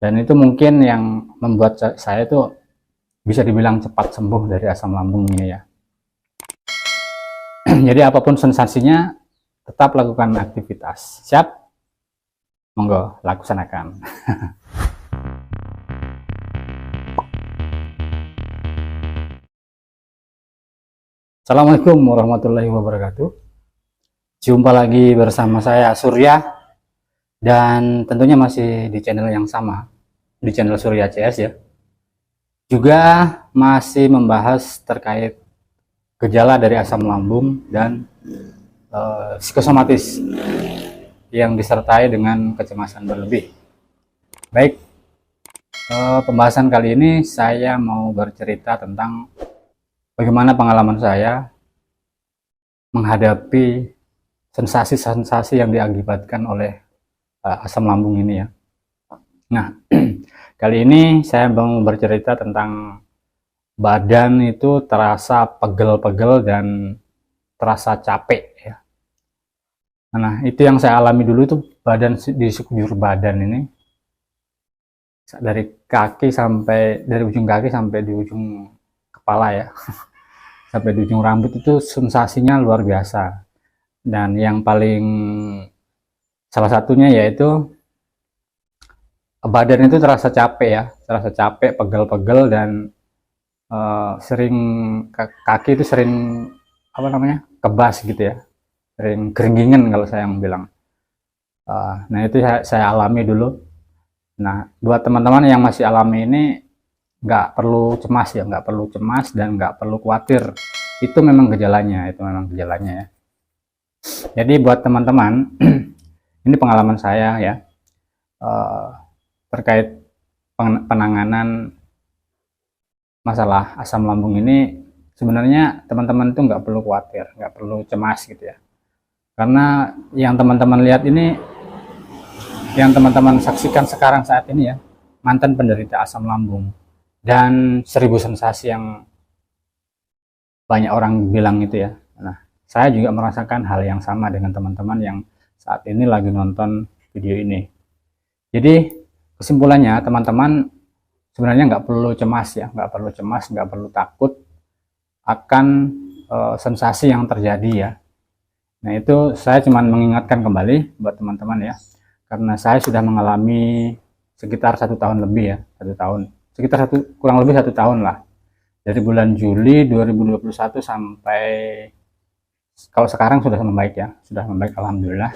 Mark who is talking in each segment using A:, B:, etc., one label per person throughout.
A: Dan itu mungkin yang membuat saya itu bisa dibilang cepat sembuh dari asam lambung ini ya. Jadi apapun sensasinya, tetap lakukan aktivitas. Siap? Monggo, laksanakan. Assalamualaikum warahmatullahi wabarakatuh. Jumpa lagi bersama saya Surya, dan tentunya masih di channel yang sama, di channel Surya CS ya. Juga masih membahas terkait gejala dari asam lambung dan psikosomatis yang disertai dengan kecemasan berlebih. Baik, pembahasan kali ini saya mau bercerita tentang bagaimana pengalaman saya menghadapi sensasi-sensasi yang diakibatkan oleh asam lambung ini ya. Nah, kali ini saya mau bercerita tentang badan itu terasa pegel-pegel dan terasa capek ya. Nah, itu yang saya alami dulu itu badan di sekujur badan ini, dari ujung kaki sampai di ujung kepala ya, sampai di ujung rambut itu sensasinya luar biasa. Dan yang paling salah satunya yaitu badan itu terasa capek ya, terasa capek, pegel-pegel, dan sering kaki itu sering kebas gitu ya, sering keringgingan kalau saya yang bilang. Nah itu saya alami dulu. Nah buat teman-teman yang masih alami ini, nggak perlu cemas ya, nggak perlu cemas dan nggak perlu khawatir. Itu memang gejalanya ya. Jadi buat teman-teman, ini pengalaman saya ya, terkait penanganan masalah asam lambung ini. Sebenarnya teman-teman itu nggak perlu khawatir, nggak perlu cemas gitu ya. Karena yang teman-teman lihat ini, yang teman-teman saksikan sekarang saat ini ya, mantan penderita asam lambung dan 1000 sensasi yang banyak orang bilang itu ya. Nah, saya juga merasakan hal yang sama dengan teman-teman yang saat ini lagi nonton video ini. Jadi kesimpulannya, teman-teman sebenarnya nggak perlu cemas ya, nggak perlu takut akan sensasi yang terjadi ya. Nah itu saya cuma mengingatkan kembali buat teman-teman ya, karena saya sudah mengalami sekitar 1 tahun lebih ya, kurang lebih 1 tahun lah, dari bulan Juli 2021 sampai kalau sekarang sudah membaik ya, sudah membaik alhamdulillah.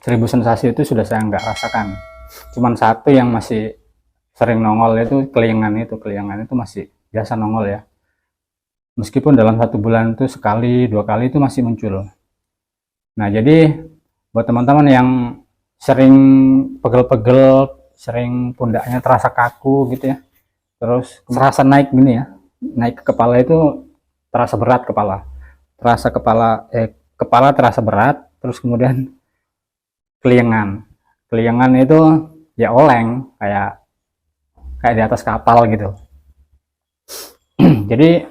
A: 1000 sensasi itu sudah saya nggak rasakan. Cuman satu yang masih sering nongol itu keliengan itu masih biasa nongol ya. Meskipun dalam 1 bulan itu sekali 2 kali itu masih muncul. Nah jadi buat teman-teman yang sering pegel-pegel, sering pundaknya terasa kaku gitu ya, terus terasa naik gini ya, naik ke kepala itu terasa berat, kepala terasa berat, terus kemudian keliengan itu ya oleng, kayak di atas kapal gitu. Jadi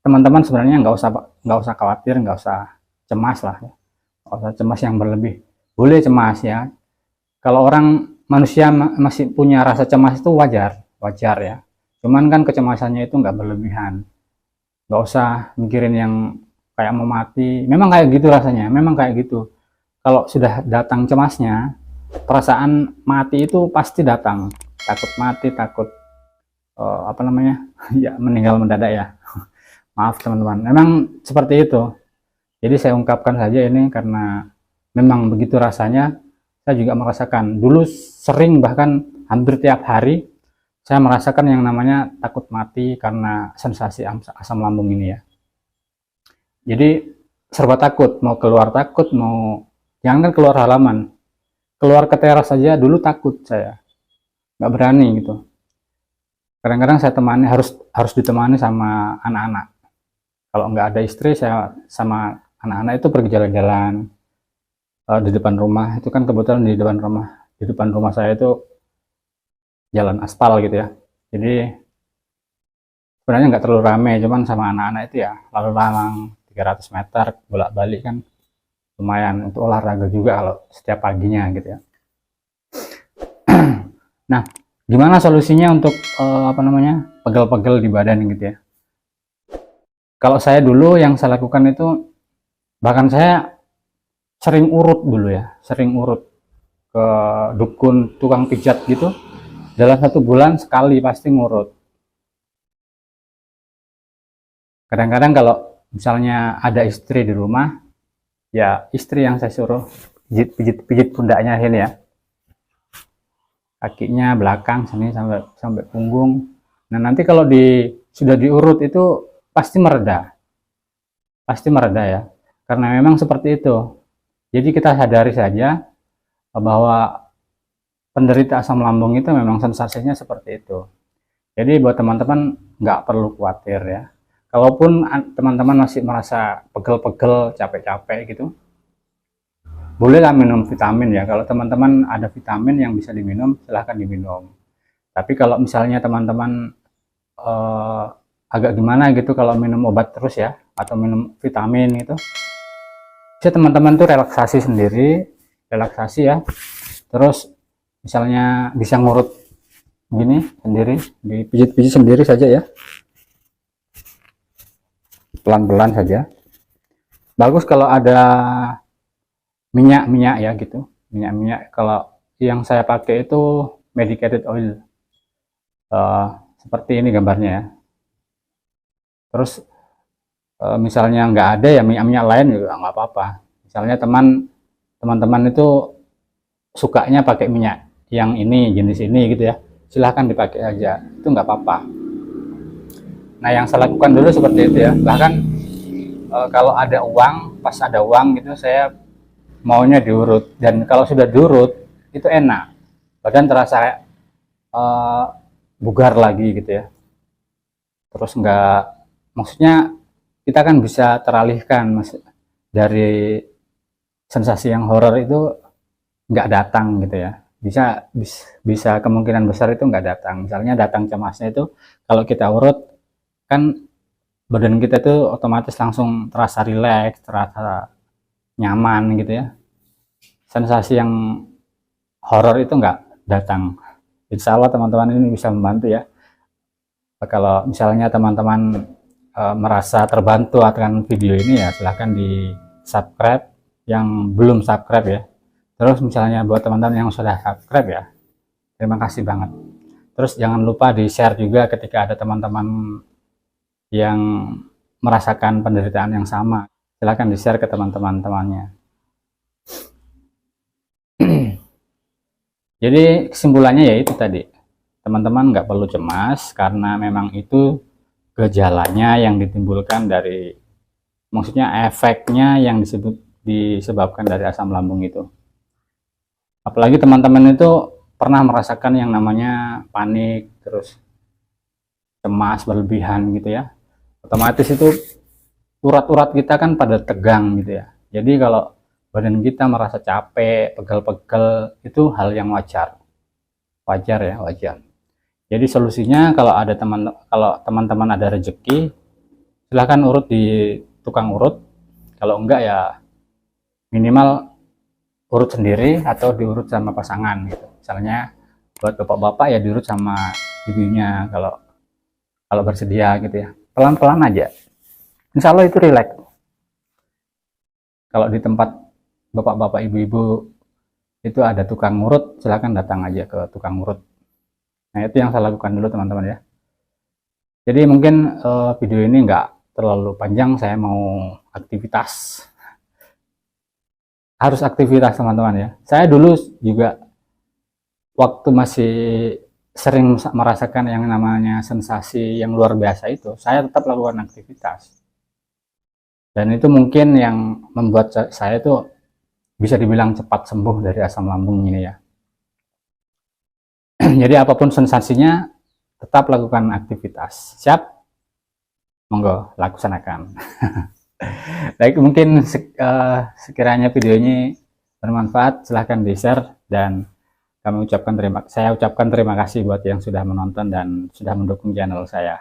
A: teman-teman sebenarnya nggak usah khawatir, nggak usah cemas lah ya. Nggak usah cemas yang berlebih. Boleh cemas ya, kalau manusia masih punya rasa cemas itu wajar ya. Cuman kan kecemasannya itu nggak berlebihan, nggak usah mikirin yang kayak mau mati. Memang kayak gitu rasanya, memang kayak gitu. Kalau sudah datang cemasnya, perasaan mati itu pasti datang. Takut mati, takut ya meninggal mendadak ya. Maaf teman-teman, memang seperti itu. Jadi saya ungkapkan saja ini karena memang begitu rasanya. Saya juga merasakan dulu, sering, bahkan hampir tiap hari saya merasakan yang namanya takut mati karena sensasi asam lambung ini ya. Jadi serba takut, mau keluar takut, mau jangan keluar halaman, keluar ke teras saja dulu takut, saya nggak berani gitu. Kadang-kadang saya harus ditemani sama anak-anak. Kalau nggak ada istri, saya sama anak-anak itu pergi jalan-jalan di depan rumah. Itu kan kebetulan di depan rumah saya itu jalan aspal gitu ya. Jadi sebenarnya nggak terlalu ramai, cuman sama anak-anak itu ya lalu lalang 300 meter bolak-balik kan lumayan untuk olahraga juga kalau setiap paginya gitu ya. Nah, gimana solusinya untuk apa namanya, pegel-pegel di badan gitu ya? Kalau saya dulu yang saya lakukan itu, bahkan saya sering urut dulu ya, sering urut ke dukun tukang pijat gitu. Dalam 1 bulan sekali pasti ngurut. Kadang-kadang kalau misalnya ada istri di rumah, ya istri yang saya suruh pijit pundaknya ini ya, kakinya belakang sini sampai sampai punggung. Nah nanti kalau sudah diurut itu pasti mereda ya, karena memang seperti itu. Jadi kita sadari saja bahwa penderita asam lambung itu memang sensasinya seperti itu. Jadi buat teman-teman nggak perlu khawatir ya. Kalaupun teman-teman masih merasa pegel-pegel, capek-capek gitu, bolehlah minum vitamin ya. Kalau teman-teman ada vitamin yang bisa diminum, silahkan diminum. Tapi kalau misalnya teman-teman agak gimana gitu kalau minum obat terus ya, atau minum vitamin gitu, bisa teman-teman tuh relaksasi ya. Terus misalnya bisa ngurut gini sendiri, dipijit-pijit sendiri saja ya, pelan-pelan saja. Bagus kalau ada minyak ya gitu, minyak. Kalau yang saya pakai itu medicated oil, seperti ini gambarnya ya. Terus misalnya nggak ada ya minyak lain juga nggak apa-apa. Misalnya teman-teman itu sukanya pakai minyak yang ini, jenis ini gitu ya, silahkan dipakai aja, itu nggak apa-apa. Nah yang saya lakukan dulu seperti itu ya. Bahkan kalau ada uang, pas ada uang gitu, saya maunya diurut. Dan kalau sudah diurut itu enak, badan terasa bugar lagi gitu ya. Terus nggak, maksudnya kita kan bisa teralihkan dari sensasi yang horor itu, nggak datang gitu ya. Bisa kemungkinan besar itu nggak datang. Misalnya datang cemasnya itu kalau kita urut kan, badan kita itu otomatis langsung terasa rileks, terasa nyaman gitu ya. Sensasi yang horor itu nggak datang. Insya Allah teman-teman ini bisa membantu ya. Kalau misalnya teman-teman merasa terbantu akan video ini ya, silahkan di subscribe yang belum subscribe ya. Terus misalnya buat teman-teman yang sudah subscribe ya, terima kasih banget. Terus jangan lupa di share juga ketika ada teman-teman yang merasakan penderitaan yang sama, silahkan di share ke teman-temannya. Jadi kesimpulannya ya itu tadi, teman-teman nggak perlu cemas karena memang itu gejalanya yang ditimbulkan dari, maksudnya efeknya yang disebabkan dari asam lambung itu. Apalagi teman-teman itu pernah merasakan yang namanya panik, terus cemas berlebihan gitu ya, otomatis itu urat-urat kita kan pada tegang gitu ya. Jadi kalau badan kita merasa capek, pegel-pegel, itu hal yang wajar ya, wajar. Jadi solusinya kalau teman-teman ada rezeki, silahkan urut di tukang urut. Kalau enggak ya minimal urut sendiri atau diurut sama pasangan gitu. Misalnya buat bapak-bapak ya diurut sama ibunya kalau bersedia gitu ya. Pelan-pelan aja, insya Allah itu rileks. Kalau di tempat bapak-bapak ibu-ibu itu ada tukang urut, silahkan datang aja ke tukang urut. Nah itu yang saya lakukan dulu teman-teman ya. Jadi mungkin video ini nggak terlalu panjang, saya mau aktivitas. Harus aktivitas teman-teman ya. Saya dulu juga waktu masih sering merasakan yang namanya sensasi yang luar biasa itu, saya tetap lakukan aktivitas. Dan itu mungkin yang membuat saya itu bisa dibilang cepat sembuh dari asam lambung ini ya. Jadi apapun sensasinya, tetap lakukan aktivitas. Siap? Monggo, laksanakan. Baik, mungkin sekiranya video ini bermanfaat, silahkan di-share, dan saya ucapkan terima kasih buat yang sudah menonton dan sudah mendukung channel saya.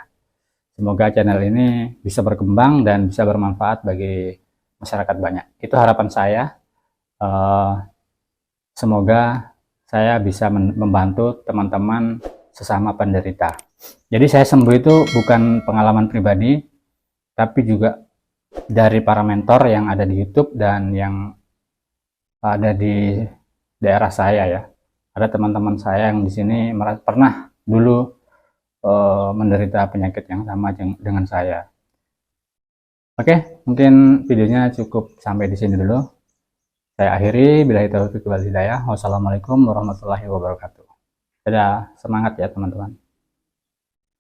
A: Semoga channel ini bisa berkembang dan bisa bermanfaat bagi masyarakat banyak. Itu harapan saya. Semoga saya bisa membantu teman-teman sesama penderita. Jadi saya sembuh itu bukan pengalaman pribadi, tapi juga dari para mentor yang ada di YouTube dan yang ada di daerah saya ya. Ada teman-teman saya yang di sini pernah dulu menderita penyakit yang sama dengan saya. Oke, mungkin videonya cukup sampai di sini dulu. Saya akhiri, billahi taufiq wal hidayah. Wassalamualaikum warahmatullahi wabarakatuh. Dadah, semangat ya teman-teman.